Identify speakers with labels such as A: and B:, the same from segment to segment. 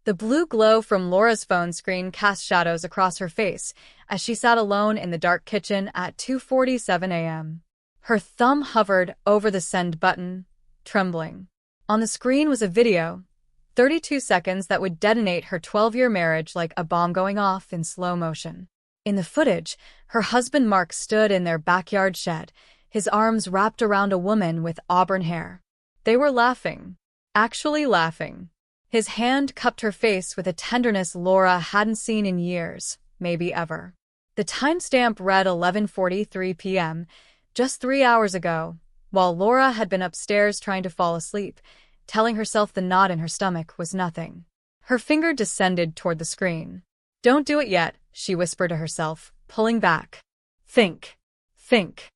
A: The blue glow from Laura's phone screen cast shadows across her face as she sat alone in the dark kitchen at 2:47 a.m. Her thumb hovered over the send button, trembling. On the screen was a video, 32 seconds, that would detonate her 12-year marriage like a bomb going off in slow motion. In the footage, her husband Mark stood in their backyard shed, his arms wrapped around a woman with auburn hair. They were laughing. Actually laughing. His hand cupped her face with a tenderness Laura hadn't seen in years, maybe ever. The timestamp read 11:43 p.m., just 3 hours ago, while Laura had been upstairs trying to fall asleep, telling herself the knot in her stomach was nothing. Her finger descended toward the screen. "Don't do it yet," she whispered to herself, pulling back. Think. Think.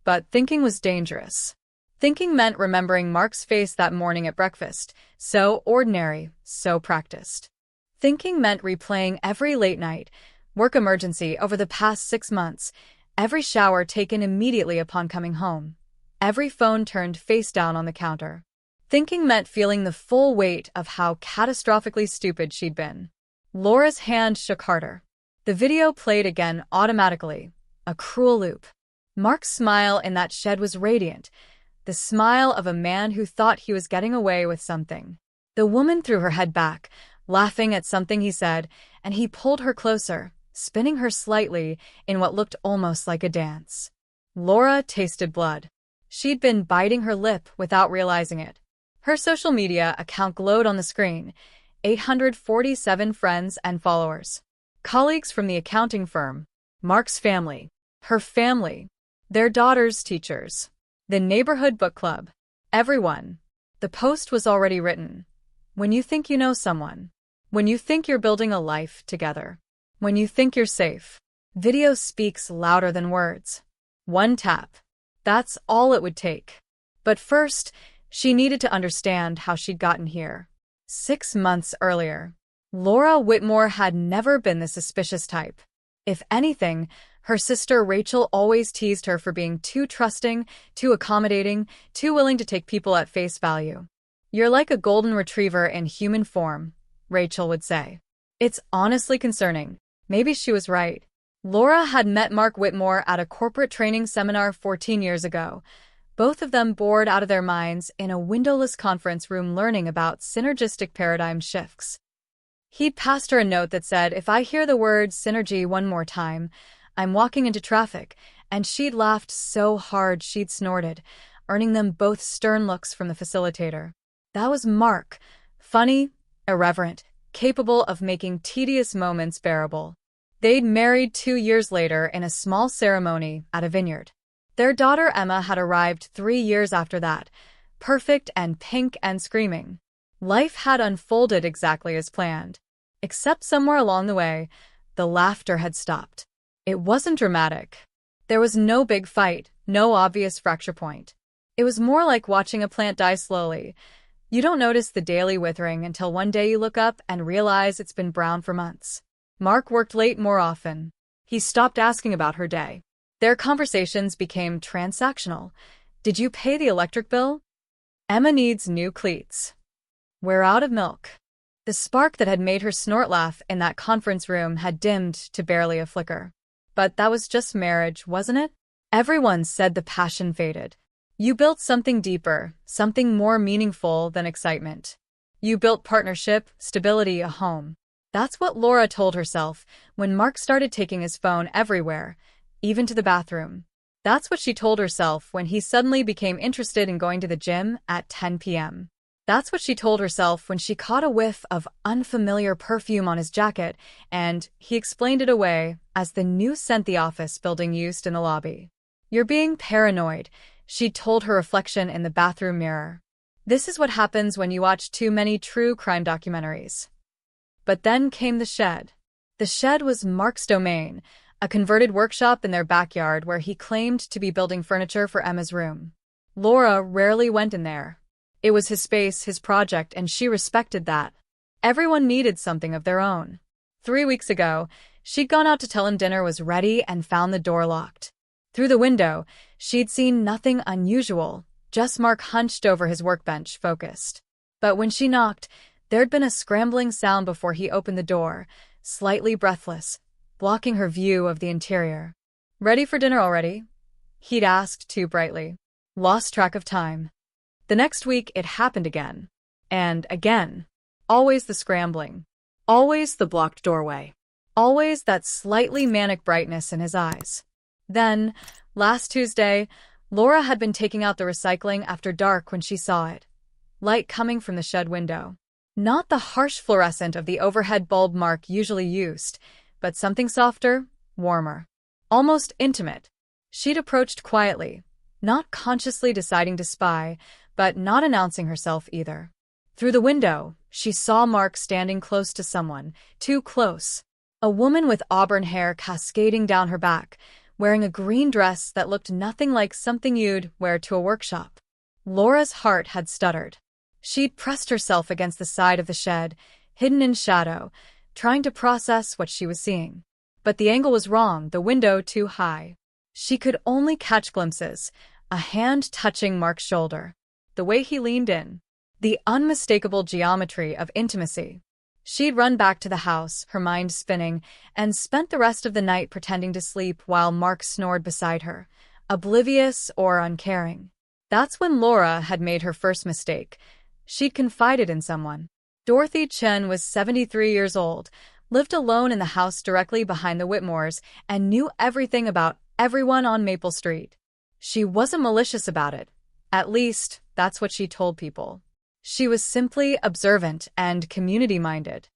A: But thinking was dangerous. Thinking meant remembering Mark's face that morning at breakfast, so ordinary, so practiced. Thinking meant replaying every late night, work emergency over the past 6 months, every shower taken immediately upon coming home, every phone turned face down on the counter. Thinking meant feeling the full weight of how catastrophically stupid she'd been. Laura's hand shook harder. The video played again automatically, a cruel loop. Mark's smile in that shed was radiant, the smile of a man who thought he was getting away with something. The woman threw her head back, laughing at something he said, and he pulled her closer, spinning her slightly in what looked almost like a dance. Laura tasted blood. She'd been biting her lip without realizing it. Her social media account glowed on the screen, 847 friends and followers. Colleagues from the accounting firm, Mark's family, her family, their daughters' teachers, the neighborhood book club, everyone. The post was already written. When you think you know someone. When you think you're building a life together. When you think you're safe. Video speaks louder than words. One tap. That's all it would take. But first, she needed to understand how she'd gotten here. 6 months earlier, Laura Whitmore had never been the suspicious type. If anything, her sister Rachel always teased her for being too trusting, too accommodating, too willing to take people at face value. "You're like a golden retriever in human form," Rachel would say. It's honestly concerning. Maybe she was right. Laura had met Mark Whitmore at a corporate training seminar 14 years ago, both of them bored out of their minds in a windowless conference room learning about synergistic paradigm shifts. He'd passed her a note that said, "If I hear the word synergy one more time, I'm walking into traffic," and she'd laughed so hard she'd snorted, earning them both stern looks from the facilitator. That was Mark, funny, irreverent, capable of making tedious moments bearable. They'd married 2 years later in a small ceremony at a vineyard. Their daughter Emma had arrived 3 years after that, perfect and pink and screaming. Life had unfolded exactly as planned. Except somewhere along the way, the laughter had stopped. It wasn't dramatic. There was no big fight, no obvious fracture point. It was more like watching a plant die slowly. You don't notice the daily withering until one day you look up and realize it's been brown for months. Mark worked late more often. He stopped asking about her day. Their conversations became transactional. "Did you pay the electric bill?" "Emma needs new cleats." "We're out of milk." The spark that had made her snort laugh in that conference room had dimmed to barely a flicker. But that was just marriage, wasn't it? Everyone said the passion faded. You built something deeper, something more meaningful than excitement. You built partnership, stability, a home. That's what Laura told herself when Mark started taking his phone everywhere, even to the bathroom. That's what she told herself when he suddenly became interested in going to the gym at 10 p.m. That's what she told herself when she caught a whiff of unfamiliar perfume on his jacket and he explained it away as the new scent the office building used in the lobby. "You're being paranoid," she told her reflection in the bathroom mirror. "This is what happens when you watch too many true crime documentaries." But then came the shed. The shed was Mark's domain, a converted workshop in their backyard where he claimed to be building furniture for Emma's room. Laura rarely went in there. It was his space, his project, and she respected that. Everyone needed something of their own. 3 weeks ago, she'd gone out to tell him dinner was ready and found the door locked. Through the window, she'd seen nothing unusual, just Mark hunched over his workbench, focused. But when she knocked, There'd been a scrambling sound before he opened the door, slightly breathless, blocking her view of the interior. "Ready for dinner already?" he'd asked too brightly. Lost track of time. The next week it happened again. And again. Always the scrambling. Always the blocked doorway. Always that slightly manic brightness in his eyes. Then, last Tuesday, Laura had been taking out the recycling after dark when she saw it. Light coming from the shed window. Not the harsh fluorescent of the overhead bulb Mark usually used, but something softer, warmer. Almost intimate. She'd approached quietly, not consciously deciding to spy, but not announcing herself either. Through the window, she saw Mark standing close to someone, too close. A woman with auburn hair cascading down her back, wearing a green dress that looked nothing like something you'd wear to a workshop. Laura's heart had stuttered. She'd pressed herself against the side of the shed, hidden in shadow, trying to process what she was seeing. But the angle was wrong, the window too high. She could only catch glimpses, a hand touching Mark's shoulder, the way he leaned in, the unmistakable geometry of intimacy. She'd run back to the house, her mind spinning, and spent the rest of the night pretending to sleep while Mark snored beside her, oblivious or uncaring. That's when Laura had made her first mistake. She'd confided in someone. Dorothy Chen was 73 years old, lived alone in the house directly behind the Whitmores, and knew everything about everyone on Maple Street. She wasn't malicious about it. At least, that's what she told people. She was simply observant and community-minded.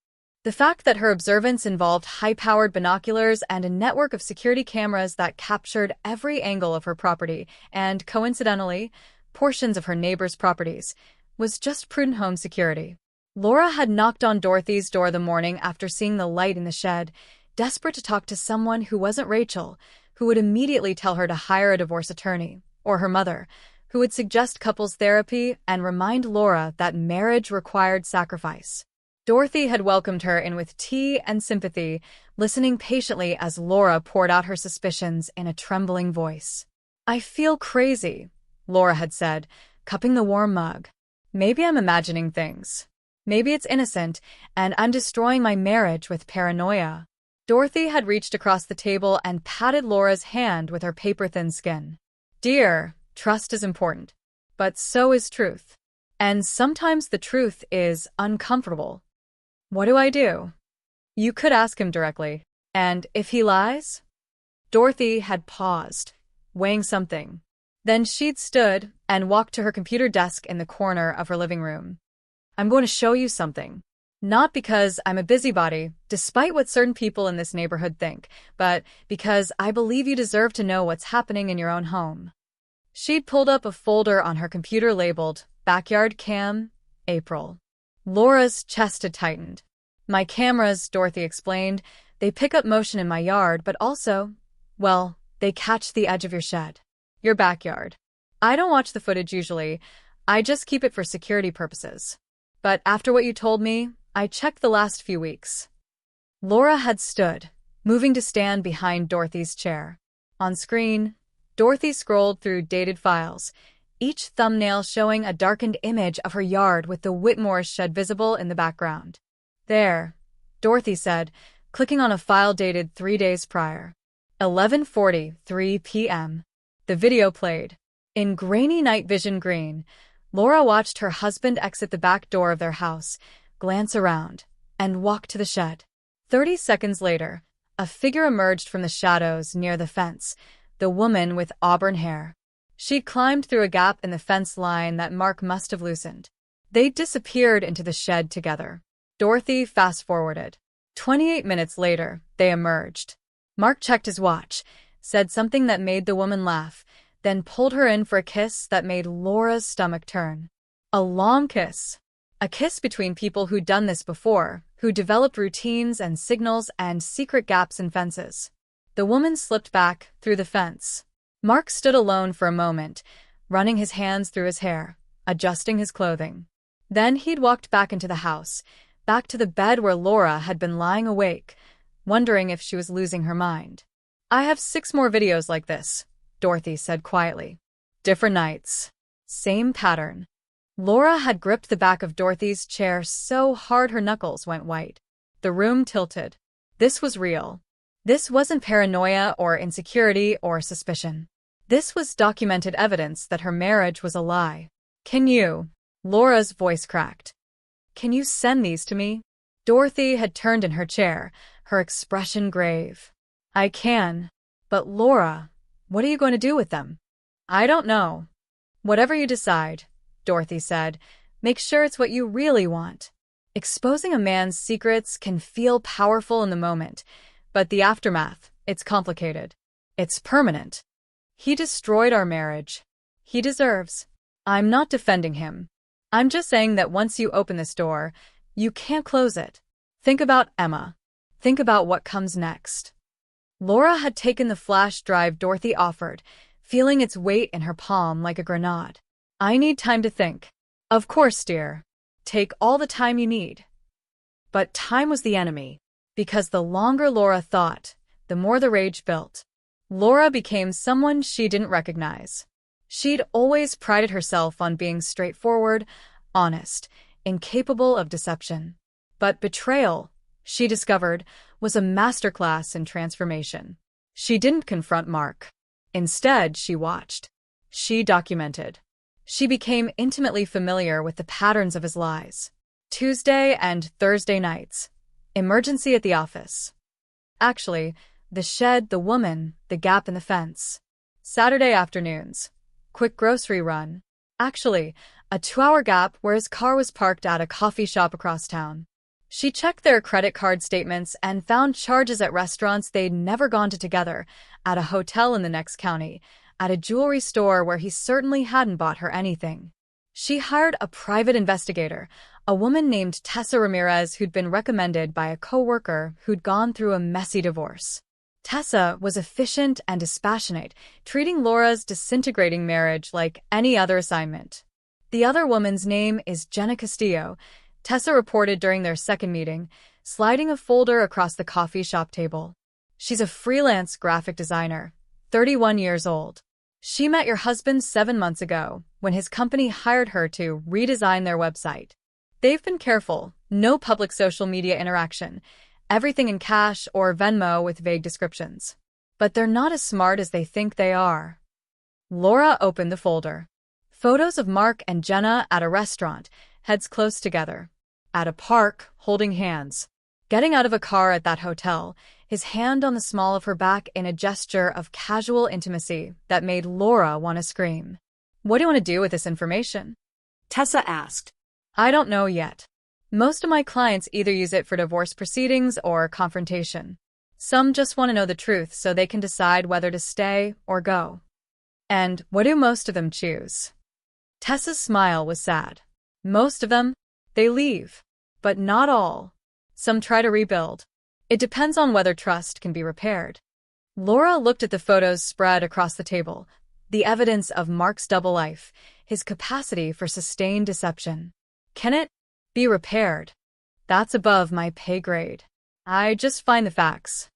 A: The fact that her observance involved high-powered binoculars and a network of security cameras that captured every angle of her property and, coincidentally, portions of her neighbors' properties, was just prudent home security. Laura had knocked on Dorothy's door the morning after seeing the light in the shed, desperate to talk to someone who wasn't Rachel, who would immediately tell her to hire a divorce attorney, or her mother, who would suggest couples therapy and remind Laura that marriage required sacrifice. Dorothy had welcomed her in with tea and sympathy, listening patiently as Laura poured out her suspicions in a trembling voice. "I feel crazy," Laura had said, cupping the warm mug. "Maybe I'm imagining things. Maybe it's innocent, and I'm destroying my marriage with paranoia." Dorothy had reached across the table and patted Laura's hand with her paper-thin skin. "Dear, trust is important. But so is truth. And sometimes the truth is uncomfortable. What do I do?" "You could ask him directly. And if he lies?" Dorothy had paused, weighing something. Then she'd stood and walked to her computer desk in the corner of her living room. "I'm going to show you something. Not because I'm a busybody, despite what certain people in this neighborhood think, but because I believe you deserve to know what's happening in your own home." She'd pulled up a folder on her computer labeled Backyard Cam, April. Laura's chest had tightened. "My cameras," Dorothy explained, "they pick up motion in my yard, but also, well, they catch the edge of your shed. Your backyard. I don't watch the footage usually. I just keep it for security purposes. But after what you told me, I checked the last few weeks." Laura had stood, moving to stand behind Dorothy's chair. On screen, Dorothy scrolled through dated files, each thumbnail showing a darkened image of her yard with the Whitmore's shed visible in the background. "There," Dorothy said, clicking on a file dated 3 days prior. 11:43 p.m. The video played. In grainy night vision green, Laura watched her husband exit the back door of their house, glance around, and walk to the shed. 30 seconds later, a figure emerged from the shadows near the fence, the woman with auburn hair. She'd climbed through a gap in the fence line that Mark must have loosened. They disappeared into the shed together. Dorothy fast-forwarded. 28 minutes later, they emerged. Mark checked his watch, said something that made the woman laugh, then pulled her in for a kiss that made Laura's stomach turn. A long kiss. A kiss between people who'd done this before, who developed routines and signals and secret gaps in fences. The woman slipped back through the fence. Mark stood alone for a moment, running his hands through his hair, adjusting his clothing. Then he'd walked back into the house, back to the bed where Laura had been lying awake, wondering if she was losing her mind. "I have 6 more videos like this," Dorothy said quietly. "Different nights. Same pattern. Laura had gripped the back of Dorothy's chair so hard her knuckles went white. The room tilted. This was real. This wasn't paranoia or insecurity or suspicion. This was documented evidence that her marriage was a lie. "Can you?" Laura's voice cracked. "Can you send these to me?" Dorothy had turned in her chair, her expression grave. "I can. But Laura, what are you going to do with them?" "I don't know." "Whatever you decide," Dorothy said, "make sure it's what you really want." Exposing a man's secrets can feel powerful in the moment, but the aftermath, it's complicated. It's permanent. He destroyed our marriage. He deserves. I'm not defending him. I'm just saying that once you open this door, you can't close it. Think about Emma. Think about what comes next. Laura had taken the flash drive Dorothy offered, feeling its weight in her palm like a grenade. "I need time to think." "Of course, dear. Take all the time you need." But time was the enemy, because the longer Laura thought, the more the rage built. Laura became someone she didn't recognize. She'd always prided herself on being straightforward, honest, incapable of deception. But betrayal, she discovered, was a masterclass in transformation. She didn't confront Mark. Instead, she watched. She documented. She became intimately familiar with the patterns of his lies. Tuesday and Thursday nights. Emergency at the office. Actually, the shed, the woman, the gap in the fence. Saturday afternoons. Quick grocery run. Actually, a 2-hour gap where his car was parked at a coffee shop across town. She checked their credit card statements and found charges at restaurants they'd never gone to together, at a hotel in the next county, at a jewelry store where he certainly hadn't bought her anything. She hired a private investigator, a woman named Tessa Ramirez who'd been recommended by a coworker who'd gone through a messy divorce. Tessa was efficient and dispassionate, treating Laura's disintegrating marriage like any other assignment. "The other woman's name is Jenna Castillo," Tessa reported during their second meeting, sliding a folder across the coffee shop table. "She's a freelance graphic designer, 31 years old. She met your husband 7 months ago, when his company hired her to redesign their website. They've been careful, no public social media interaction, everything in cash or Venmo with vague descriptions. But they're not as smart as they think they are." Laura opened the folder. Photos of Mark and Jenna at a restaurant, heads close together. At a park, holding hands. Getting out of a car at that hotel, his hand on the small of her back in a gesture of casual intimacy that made Laura want to scream. "What do you want to do with this information?"
B: Tessa asked.
A: "I don't know yet. Most of my clients either use it for divorce proceedings or confrontation. Some just want to know the truth so they can decide whether to stay or go." "And what do most of them choose?" Tessa's smile was sad. "Most of them, they leave. But not all. Some try to rebuild. It depends on whether trust can be repaired." Laura looked at the photos spread across the table, the evidence of Mark's double life, his capacity for sustained deception. "Can it be repaired? That's above my pay grade. I just find the facts."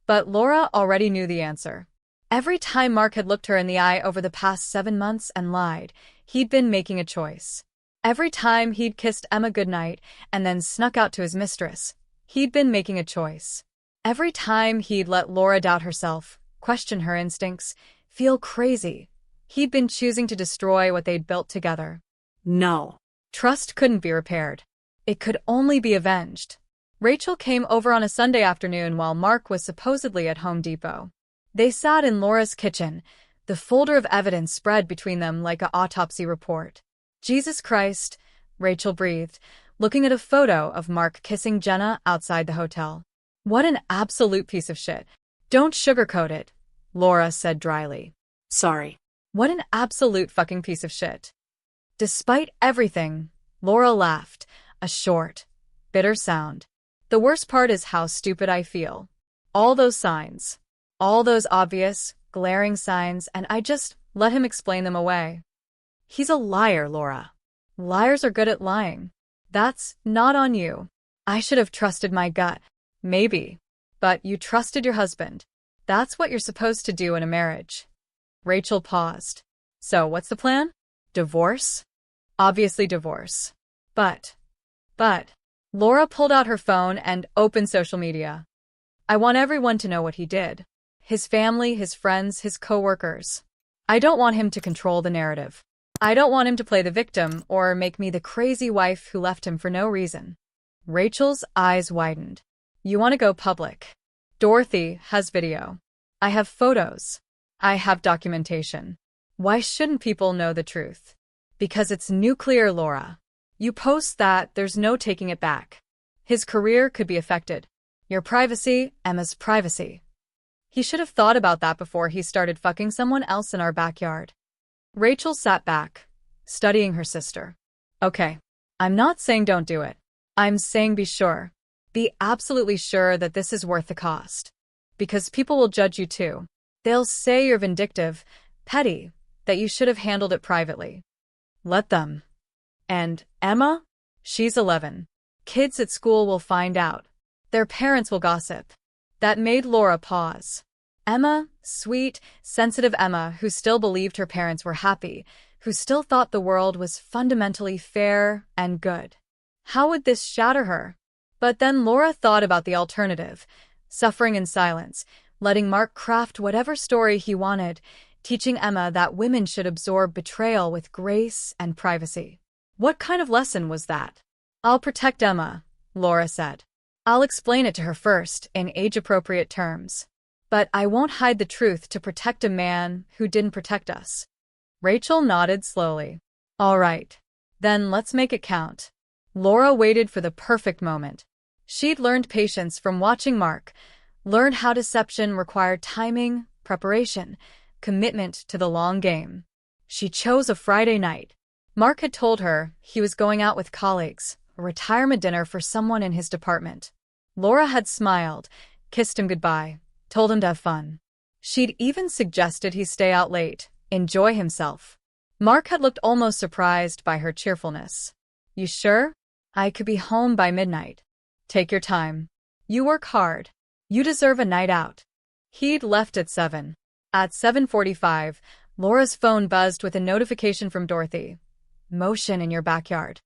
A: But Laura already knew the answer. Every time Mark had looked her in the eye over the past 7 months and lied, he'd been making a choice. Every time he'd kissed Emma goodnight and then snuck out to his mistress, he'd been making a choice. Every time he'd let Laura doubt herself, question her instincts, feel crazy, he'd been choosing to destroy what they'd built together.
B: No.
A: Trust couldn't be repaired. It could only be avenged. Rachel came over on a Sunday afternoon while Mark was supposedly at Home Depot. They sat in Laura's kitchen, the folder of evidence spread between them like an autopsy report. "Jesus Christ," Rachel breathed, looking at a photo of Mark kissing Jenna outside the hotel. "What an absolute piece of shit." "Don't sugarcoat it," Laura said dryly.
B: "Sorry."
A: "What an absolute fucking piece of shit." Despite everything, Laura laughed, a short, bitter sound. "The worst part is how stupid I feel. All those signs. All those obvious, glaring signs, and I just let him explain them away." "He's a liar, Laura. Liars are good at lying. That's not on you. I should have trusted my gut. Maybe. But you trusted your husband. That's what you're supposed to do in a marriage." Rachel paused. "So what's the plan? Divorce?" Obviously divorce. But, Laura pulled out her phone and opened social media. I want everyone to know what he did. His family, his friends, his coworkers. I don't want him to control the narrative. I don't want him to play the victim or make me the crazy wife who left him for no reason. Rachel's eyes widened. You want to go public? Dorothy has video. I have photos. I have documentation. Why shouldn't people know the truth? Because it's nuclear, Laura. You post that, there's no taking it back. His career could be affected. Your privacy, Emma's privacy. He should have thought about that before he started fucking someone else in our backyard. Rachel sat back, studying her sister. Okay, I'm not saying don't do it. I'm saying be sure. Be absolutely sure that this is worth the cost. Because people will judge you too. They'll say you're vindictive, petty, that you should have handled it privately. Let them. And Emma? She's 11. Kids at school will find out. Their parents will gossip. That made Laura pause. Emma, sweet, sensitive Emma, who still believed her parents were happy, who still thought the world was fundamentally fair and good. How would this shatter her? But then Laura thought about the alternative, suffering in silence, letting Mark craft whatever story he wanted, teaching Emma that women should absorb betrayal with grace and privacy. What kind of lesson was that? I'll protect Emma, Laura said. I'll explain it to her first, in age-appropriate terms. But I won't hide the truth to protect a man who didn't protect us. Rachel nodded slowly. All right. Then let's make it count. Laura waited for the perfect moment. She'd learned patience from watching Mark, learned how deception required timing, preparation, commitment to the long game. She chose a Friday night. Mark had told her he was going out with colleagues, a retirement dinner for someone in his department. Laura had smiled, kissed him goodbye, told him to have fun. She'd even suggested he stay out late, enjoy himself. Mark had looked almost surprised by her cheerfulness. You sure? I could be home by midnight. Take your time. You work hard. You deserve a night out. He'd left at 7. At 7:45, Laura's phone buzzed with a notification from Dorothy. Motion in your backyard.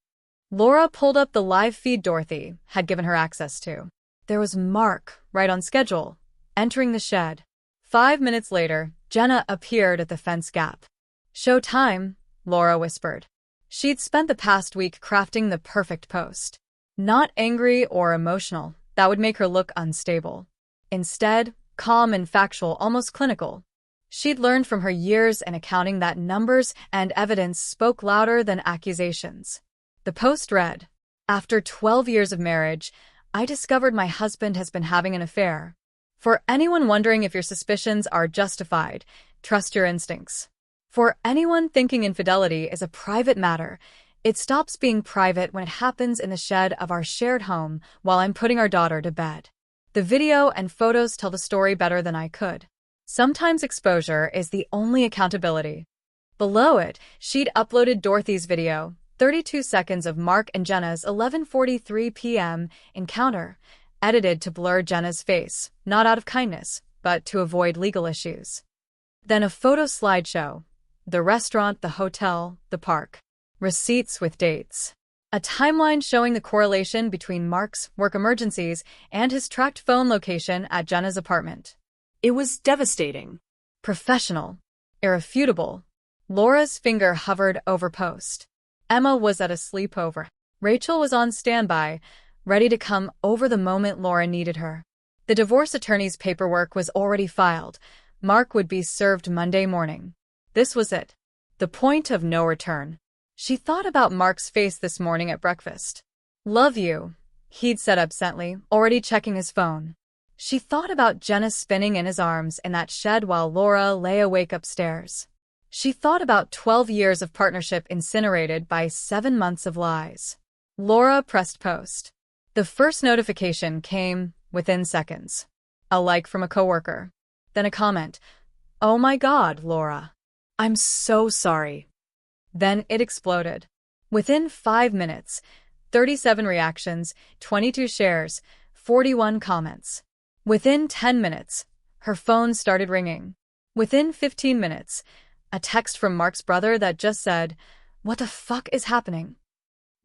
A: Laura pulled up the live feed Dorothy had given her access to. There was Mark, right on schedule, entering the shed. 5 minutes later, Jenna appeared at the fence gap. Show time, Laura whispered. She'd spent the past week crafting the perfect post. Not angry or emotional, that would make her look unstable. Instead, calm and factual, almost clinical. She'd learned from her years in accounting that numbers and evidence spoke louder than accusations. The post read, After 12 years of marriage, I discovered my husband has been having an affair. For anyone wondering if your suspicions are justified, trust your instincts. For anyone thinking infidelity is a private matter, it stops being private when it happens in the shed of our shared home while I'm putting our daughter to bed. The video and photos tell the story better than I could. Sometimes exposure is the only accountability. Below it, she'd uploaded Dorothy's video, 32 seconds of Mark and Jenna's 11:43 p.m. encounter, edited to blur Jenna's face, not out of kindness, but to avoid legal issues. Then a photo slideshow. The restaurant, the hotel, the park. Receipts with dates. A timeline showing the correlation between Mark's work emergencies and his tracked phone location at Jenna's apartment.
B: It was devastating.
A: Professional. Irrefutable. Laura's finger hovered over post. Emma was at a sleepover. Rachel was on standby, ready to come over the moment Laura needed her. The divorce attorney's paperwork was already filed. Mark would be served Monday morning. This was it. The point of no return. She thought about Mark's face this morning at breakfast. Love you, he'd said absently, already checking his phone. She thought about Jenna spinning in his arms in that shed while Laura lay awake upstairs. She thought about 12 years of partnership incinerated by 7 months of lies. Laura pressed post. The first notification came within seconds. A like from a coworker. Then a comment. Oh my God, Laura. I'm so sorry. Then it exploded. Within 5 minutes, 37 reactions, 22 shares, 41 comments. Within 10 minutes, her phone started ringing. Within 15 minutes, a text from Mark's brother that just said, What the fuck is happening?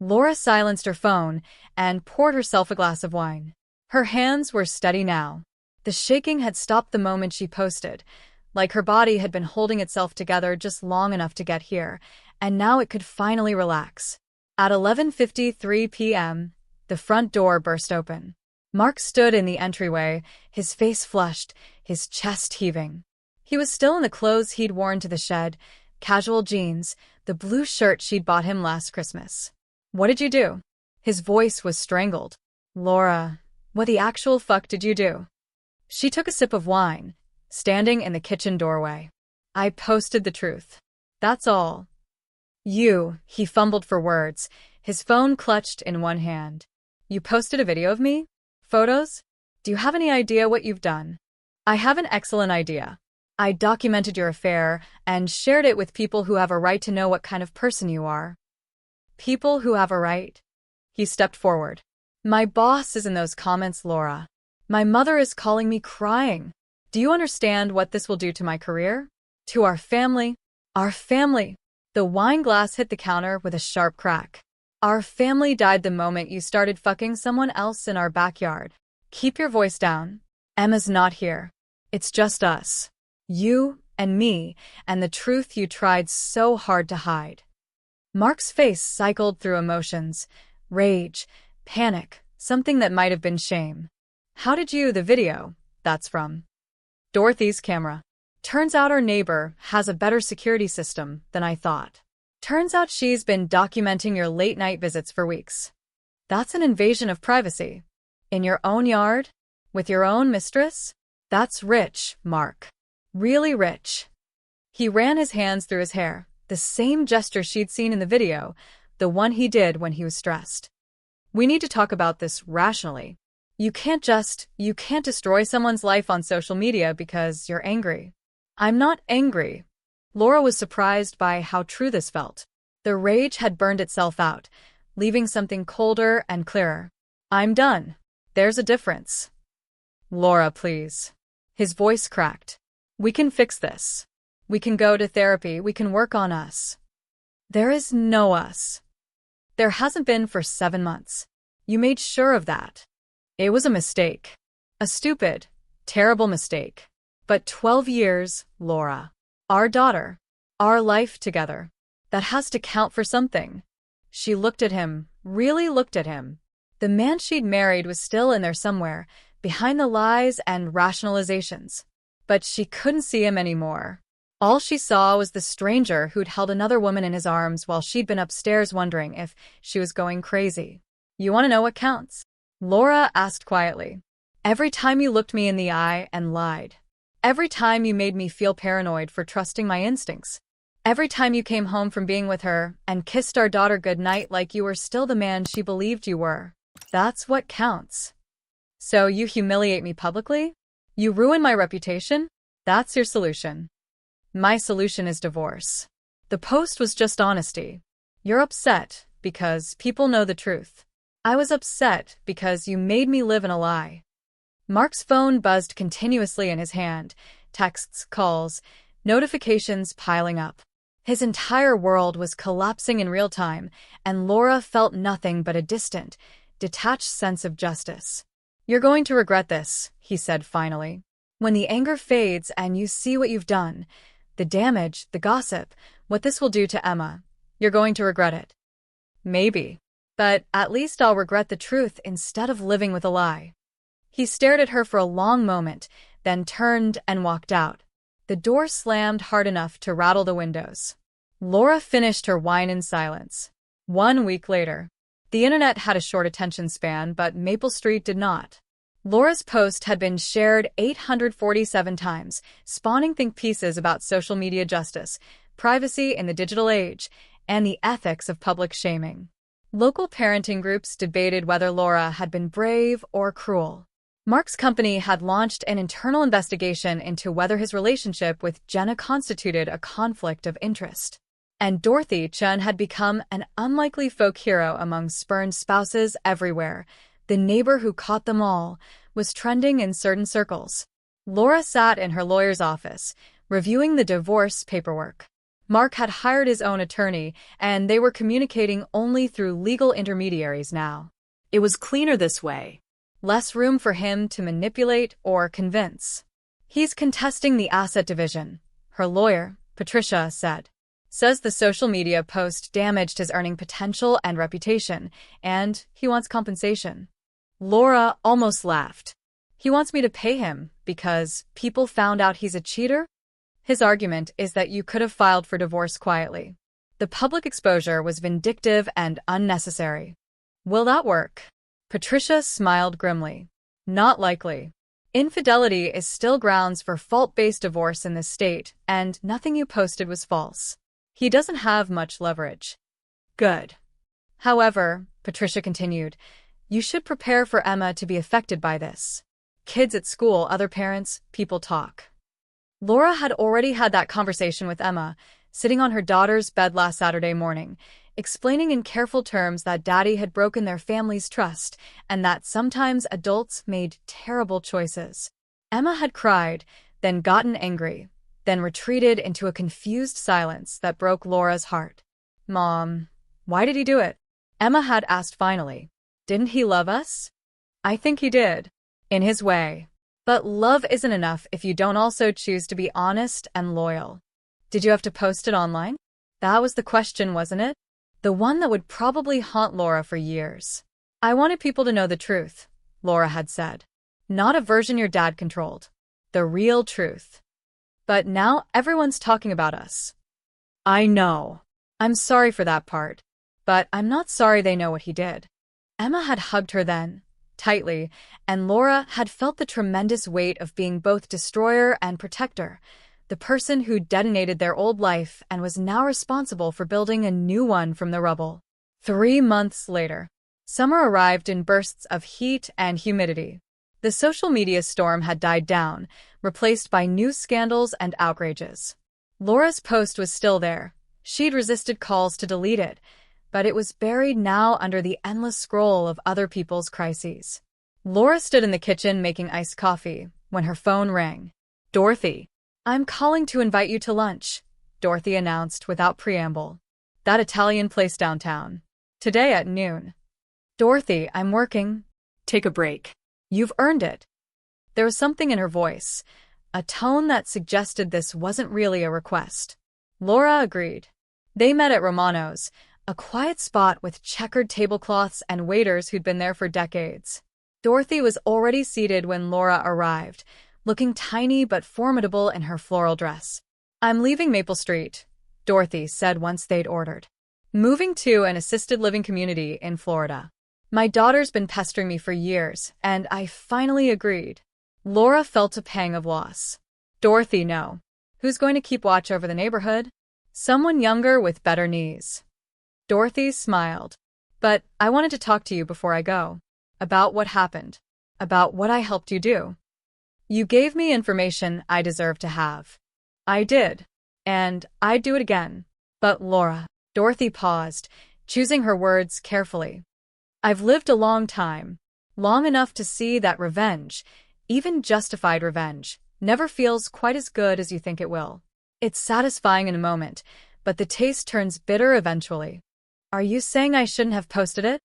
A: Laura silenced her phone and poured herself a glass of wine. Her hands were steady now. The shaking had stopped the moment she posted, like her body had been holding itself together just long enough to get here, and now it could finally relax. At 11:53 p.m., the front door burst open. Mark stood in the entryway, his face flushed, his chest heaving. He was still in the clothes he'd worn to the shed, casual jeans, the blue shirt she'd bought him last Christmas. "What did you do?" His voice was strangled. "Laura, what the actual fuck did you do?" She took a sip of wine, standing in the kitchen doorway. "I posted the truth. That's all." He fumbled for words, his phone clutched in one hand. "You posted a video of me? Photos? Do you have any idea what you've done?" "I have an excellent idea. I documented your affair and shared it with people who have a right to know what kind of person you are." "People who have a right?" He stepped forward. "My boss is in those comments, Laura. My mother is calling me crying. Do you understand what this will do to my career? To our family? Our family." The wine glass hit the counter with a sharp crack. "Our family died the moment you started fucking someone else in our backyard. Keep your voice down. Emma's not here. It's just us. You and me and the truth you tried so hard to hide." Mark's face cycled through emotions, rage, panic, something that might have been shame. "How did you, the video, that's from?" "Dorothy's camera. Turns out our neighbor has a better security system than I thought. Turns out she's been documenting your late-night visits for weeks. That's an invasion of privacy. In your own yard? With your own mistress? That's rich, Mark. Really rich." He ran his hands through his hair, the same gesture she'd seen in the video, the one he did when he was stressed. "We need to talk about this rationally. You can't destroy someone's life on social media because you're angry." "I'm not angry." Laura was surprised by how true this felt. The rage had burned itself out, leaving something colder and clearer. "I'm done. There's a difference." "Laura, please." His voice cracked. "We can fix this. We can go to therapy. We can work on us." "There is no us. There hasn't been for 7 months. You made sure of that. It was a mistake. A stupid, terrible mistake. But 12 years, Laura. Our daughter. Our life together. That has to count for something." She looked at him, really looked at him. The man she'd married was still in there somewhere, behind the lies and rationalizations. But she couldn't see him anymore. All she saw was the stranger who'd held another woman in his arms while she'd been upstairs wondering if she was going crazy. "You want to know what counts?" Laura asked quietly. "Every time you looked me in the eye and lied. Every time you made me feel paranoid for trusting my instincts. Every time you came home from being with her and kissed our daughter goodnight like you were still the man she believed you were. That's what counts. So you humiliate me publicly? You ruin my reputation? That's your solution." "My solution is divorce." The post was just honesty. "You're upset because people know the truth. I was upset because you made me live in a lie." Mark's phone buzzed continuously in his hand, texts, calls, notifications piling up. His entire world was collapsing in real time, and Laura felt nothing but a distant, detached sense of justice. "You're going to regret this," he said finally. "When the anger fades and you see what you've done, the damage, the gossip, what this will do to Emma, you're going to regret it." "Maybe. But at least I'll regret the truth instead of living with a lie." He stared at her for a long moment, then turned and walked out. The door slammed hard enough to rattle the windows. Laura finished her wine in silence. 1 week later. The internet had a short attention span, but Maple Street did not. Laura's post had been shared 847 times, spawning think pieces about social media justice, privacy in the digital age, and the ethics of public shaming. Local parenting groups debated whether Laura had been brave or cruel. Mark's company had launched an internal investigation into whether his relationship with Jenna constituted a conflict of interest. And Dorothy Chun had become an unlikely folk hero among spurned spouses everywhere. The neighbor who caught them all was trending in certain circles. Laura sat in her lawyer's office, reviewing the divorce paperwork. Mark had hired his own attorney, and they were communicating only through legal intermediaries now.
B: It was cleaner this way.
A: Less room for him to manipulate or convince. He's contesting the asset division, her lawyer, Patricia, said. Says the social media post damaged his earning potential and reputation, and he wants compensation. Laura almost laughed. He wants me to pay him because people found out he's a cheater? His argument is that you could have filed for divorce quietly. The public exposure was vindictive and unnecessary. Will that work? Patricia smiled grimly. Not likely. Infidelity is still grounds for fault-based divorce in this state, and nothing you posted was false. He doesn't have much leverage. Good. However, Patricia continued, you should prepare for Emma to be affected by this. Kids at school, other parents, people talk. Laura had already had that conversation with Emma, sitting on her daughter's bed last Saturday morning, explaining in careful terms that Daddy had broken their family's trust and that sometimes adults made terrible choices. Emma had cried, then gotten angry, then retreated into a confused silence that broke Laura's heart. Mom, why did he do it? Emma had asked finally. Didn't he love us? I think he did. In his way. But love isn't enough if you don't also choose to be honest and loyal. Did you have to post it online? That was the question, wasn't it? The one that would probably haunt Laura for years. I wanted people to know the truth, Laura had said. Not a version your dad controlled. The real truth. But now everyone's talking about us. I know. I'm sorry for that part. But I'm not sorry they know what he did. Emma had hugged her then, tightly, and Laura had felt the tremendous weight of being both destroyer and protector, the person who detonated their old life and was now responsible for building a new one from the rubble. 3 months later, summer arrived in bursts of heat and humidity. The social media storm had died down, replaced by new scandals and outrages. Laura's post was still there. She'd resisted calls to delete it, but it was buried now under the endless scroll of other people's crises. Laura stood in the kitchen making iced coffee when her phone rang. Dorothy, I'm calling to invite you to lunch, Dorothy announced without preamble. That Italian place downtown. Today at noon. Dorothy, I'm working.
B: Take a break.
A: You've earned it. There was something in her voice, a tone that suggested this wasn't really a request. Laura agreed. They met at Romano's, a quiet spot with checkered tablecloths and waiters who'd been there for decades. Dorothy was already seated when Laura arrived, looking tiny but formidable in her floral dress. I'm leaving Maple Street, Dorothy said once they'd ordered. Moving to an assisted living community in Florida. My daughter's been pestering me for years, and I finally agreed. Laura felt a pang of loss. Dorothy, no. Who's going to keep watch over the neighborhood? Someone younger with better knees. Dorothy smiled. But I wanted to talk to you before I go. About what happened. About what I helped you do. You gave me information I deserve to have. I did. And I'd do it again. But Laura. Dorothy paused, choosing her words carefully. I've lived a long time. Long enough to see that revenge, even justified revenge, never feels quite as good as you think it will. It's satisfying in a moment, but the taste turns bitter eventually. Are you saying I shouldn't have posted it?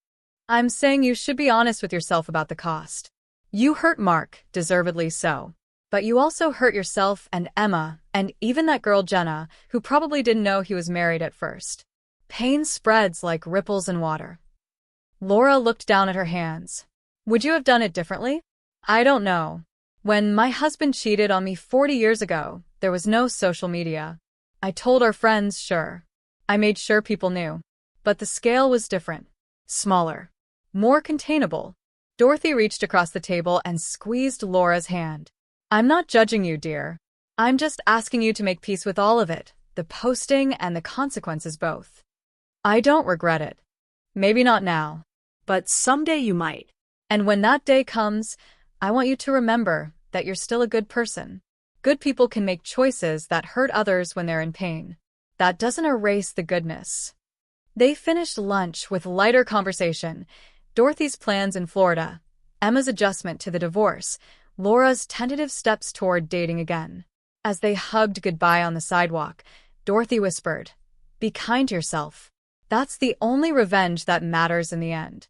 A: I'm saying you should be honest with yourself about the cost. You hurt Mark, deservedly so. But you also hurt yourself and Emma, and even that girl Jenna, who probably didn't know he was married at first. Pain spreads like ripples in water. Laura looked down at her hands. Would you have done it differently? I don't know. When my husband cheated on me 40 years ago, there was no social media. I told our friends, sure. I made sure people knew. But the scale was different. Smaller. More containable. Dorothy reached across the table and squeezed Laura's hand. I'm not judging you, dear. I'm just asking you to make peace with all of it, the posting and the consequences both. I don't regret it. Maybe not now.
B: But someday you might.
A: And when that day comes, I want you to remember that you're still a good person. Good people can make choices that hurt others when they're in pain. That doesn't erase the goodness. They finished lunch with lighter conversation. Dorothy's plans in Florida, Emma's adjustment to the divorce, Laura's tentative steps toward dating again. As they hugged goodbye on the sidewalk, Dorothy whispered. Be kind to yourself. That's the only revenge that matters in the end.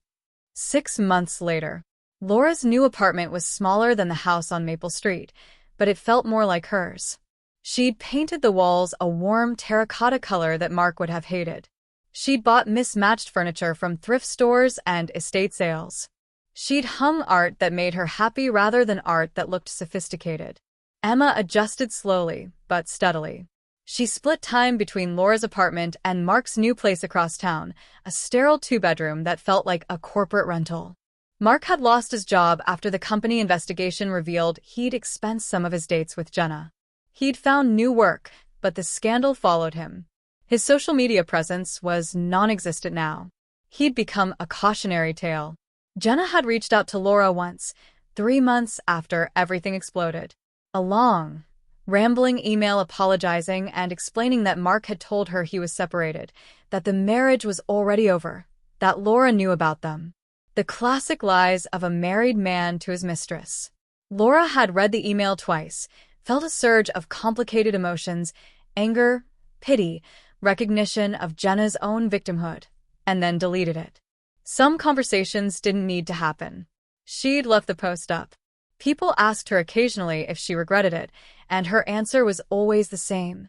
A: 6 months later. Laura's new apartment was smaller than the house on Maple Street, but it felt more like hers. She'd painted the walls a warm terracotta color that Mark would have hated. She'd bought mismatched furniture from thrift stores and estate sales. She'd hung art that made her happy rather than art that looked sophisticated. Emma adjusted slowly, but steadily. She split time between Laura's apartment and Mark's new place across town, a sterile 2-bedroom that felt like a corporate rental. Mark had lost his job after the company investigation revealed he'd expensed some of his dates with Jenna. He'd found new work, but the scandal followed him. His social media presence was non-existent now. He'd become a cautionary tale. Jenna had reached out to Laura once, 3 months after everything exploded. A long, rambling email apologizing and explaining that Mark had told her he was separated, that the marriage was already over, that Laura knew about them. The classic lies of a married man to his mistress. Laura had read the email twice, felt a surge of complicated emotions, anger, pity, recognition of Jenna's own victimhood, and then deleted it. Some conversations didn't need to happen. She'd left the post up. People asked her occasionally if she regretted it, and her answer was always the same.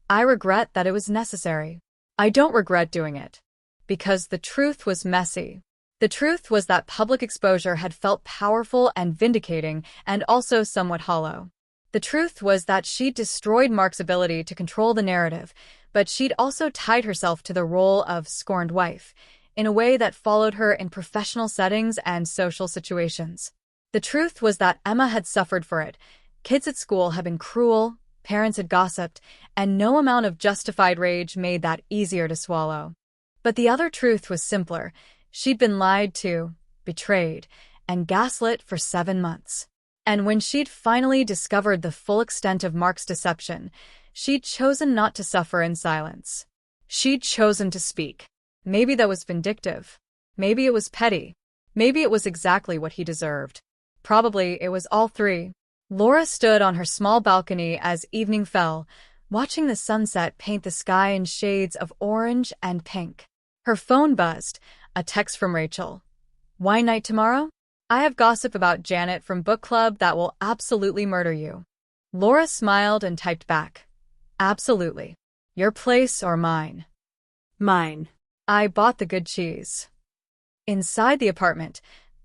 A: I regret that it was necessary. I don't regret doing it. Because the truth was messy. The truth was that public exposure had felt powerful and vindicating and also somewhat hollow. The truth was that she'd destroyed Mark's ability to control the narrative, but she'd also tied herself to the role of scorned wife, in a way that followed her in professional settings and social situations. The truth was that Emma had suffered for it. Kids at school had been cruel, parents had gossiped, and no amount of justified rage made that easier to swallow. But the other truth was simpler. She'd been lied to, betrayed, and gaslit for 7 months. And when she'd finally discovered the full extent of Mark's deception, she'd chosen not to suffer in silence. She'd chosen to speak. Maybe that was vindictive. Maybe it was petty. Maybe it was exactly what he deserved. Probably it was all three. Laura stood on her small balcony as evening fell, watching the sunset paint the sky in shades of orange and pink. Her phone buzzed, a text from Rachel. Wine night tomorrow? I have gossip about Janet from book club that will absolutely murder you. Laura smiled and typed back. Absolutely. Your place or mine?
B: Mine.
A: I bought the good cheese. Inside the apartment,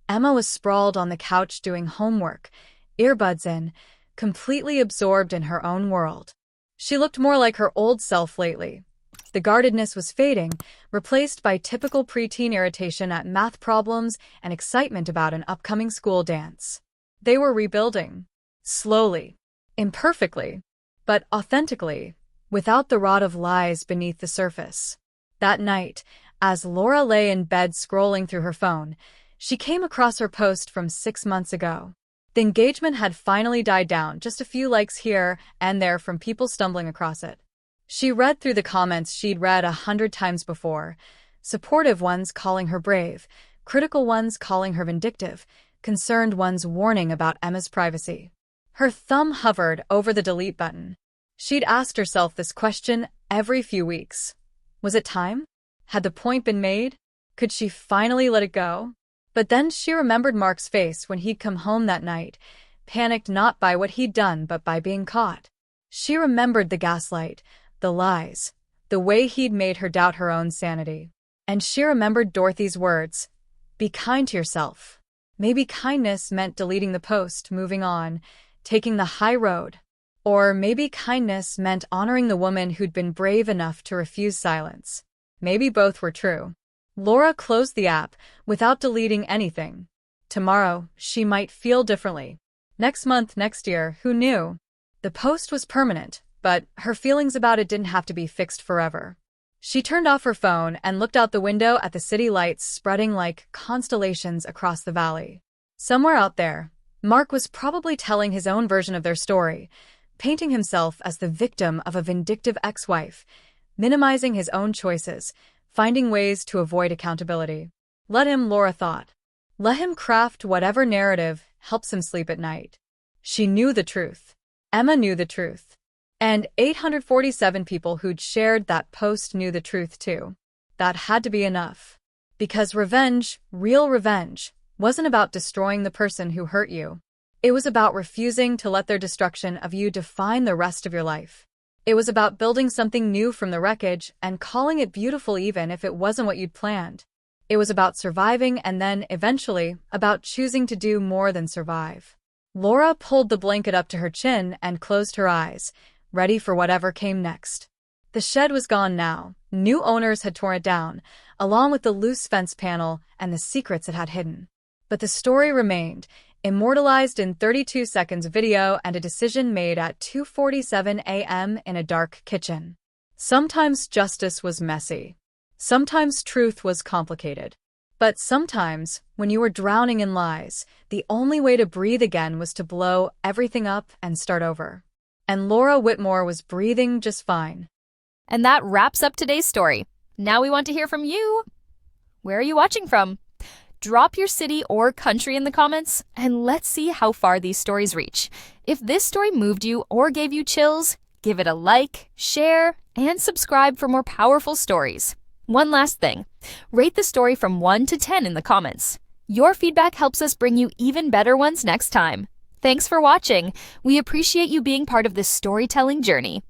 A: Emma was sprawled on the couch doing homework, earbuds in, completely absorbed in her own world. She looked more like her old self lately. The guardedness was fading, replaced by typical preteen irritation at math problems and excitement about an upcoming school dance. They were rebuilding. Slowly. Imperfectly. But authentically, without the rot of lies beneath the surface. That night, as Laura lay in bed scrolling through her phone, she came across her post from 6 months ago. The engagement had finally died down, just a few likes here and there from people stumbling across it. She read through the comments she'd read 100 times before, supportive ones calling her brave, critical ones calling her vindictive, concerned ones warning about Emma's privacy. Her thumb hovered over the delete button. She'd asked herself this question every few weeks. Was it time? Had the point been made? Could she finally let it go? But then she remembered Mark's face when he'd come home that night, panicked not by what he'd done but by being caught. She remembered the gaslight, the lies, the way he'd made her doubt her own sanity. And she remembered Dorothy's words, be kind to yourself. Maybe kindness meant deleting the post, moving on, taking the high road. Or maybe kindness meant honoring the woman who'd been brave enough to refuse silence. Maybe both were true. Laura closed the app without deleting anything. Tomorrow, she might feel differently. Next month, next year, who knew? The post was permanent, but her feelings about it didn't have to be fixed forever. She turned off her phone and looked out the window at the city lights spreading like constellations across the valley. Somewhere out there, Mark was probably telling his own version of their story, painting himself as the victim of a vindictive ex-wife, minimizing his own choices, finding ways to avoid accountability. Let him, Laura thought. Let him craft whatever narrative helps him sleep at night. She knew the truth. Emma knew the truth. And 847 people who'd shared that post knew the truth too. That had to be enough. Because revenge, real revenge, wasn't about destroying the person who hurt you. It was about refusing to let their destruction of you define the rest of your life. It was about building something new from the wreckage and calling it beautiful even if it wasn't what you'd planned. It was about surviving and then, eventually, about choosing to do more than survive. Laura pulled the blanket up to her chin and closed her eyes, ready for whatever came next. The shed was gone now. New owners had torn it down, along with the loose fence panel and the secrets it had hidden. But the story remained, immortalized in 32 seconds of video and a decision made at 2:47 a.m. in a dark kitchen. Sometimes justice was messy. Sometimes truth was complicated. But sometimes, when you were drowning in lies, the only way to breathe again was to blow everything up and start over. And Laura Whitmore was breathing just fine.
C: And that wraps up today's story. Now we want to hear from you. Where are you watching from? Drop your city or country in the comments, and let's see how far these stories reach. If this story moved you or gave you chills, give it a like, share, and subscribe for more powerful stories. One last thing, rate the story from 1 to 10 in the comments. Your feedback helps us bring you even better ones next time. Thanks for watching. We appreciate you being part of this storytelling journey.